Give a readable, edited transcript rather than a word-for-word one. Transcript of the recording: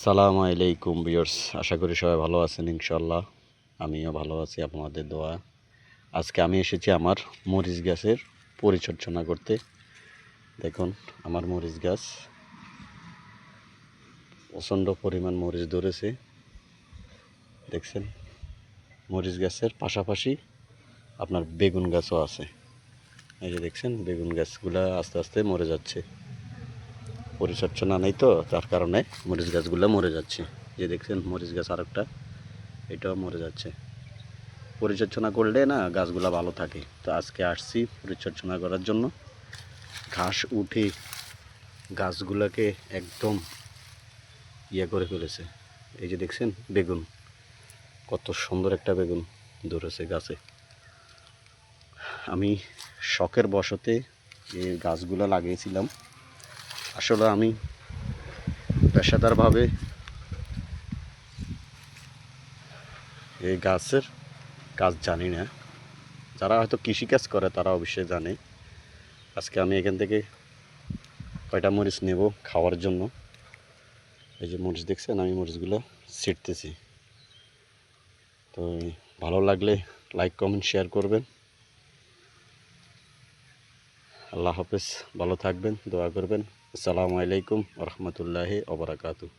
সালামু আলাইকুম ভিউয়ার্স, আশা করি সবাই ভালো আছেন ইনশাল্লাহ। আমিও ভালো আছি আপনাদের দোয়া। আজকে আমি এসেছি আমার মরিচ গাছের পরিচর্যা করতে। দেখুন আমার মরিচ গাছ প্রচণ্ড পরিমাণ মরিচ ধরেছে। দেখছেন মরিচ গাছের পাশাপাশি আপনার বেগুন গাছও আছে। এই যে দেখছেন বেগুন গাছগুলা আস্তে আস্তে মরে যাচ্ছে, পরিচর্যা না নেই তো তার কারণে মরিচ গাছগুলো মরে যাচ্ছে। যে দেখছেন মরিচ গাছ আরেকটা, এটাও মরে যাচ্ছে। পরিচর্যা করলে না গাছগুলো ভালো থাকে। তো আজকে আসছি পরিচর্যা করার জন্য। ঘাস উঠে গাছগুলোকে একদম করে ফেলেছে। এই যে দেখছেন বেগুন, কত সুন্দর একটা বেগুন ধরেছে গাছে। আমি শখের বশতে এই গাছগুলো লাগিয়েছিলাম। আসলে আমি পেশাদারভাবে এই গাছের কাজ জানি না। যারা হয়তো কৃষিকাজ করে তারা অবশ্যই জানে। আজকে আমি এখান থেকে কয়টা মরিচ নেব খাওয়ার জন্য। এই যে মরিচ দেখছেন, আমি মরিচগুলো ছিঁড়তেছি। তো ভালো লাগলে লাইক কমেন্ট শেয়ার করবেন। আল্লাহ হাফেজ, ভালো থাকবেন, দোয়া করবেন। আসসালামু আলাইকুম ওয়া রাহমাতুল্লাহি ওয়া বারাকাতুহু।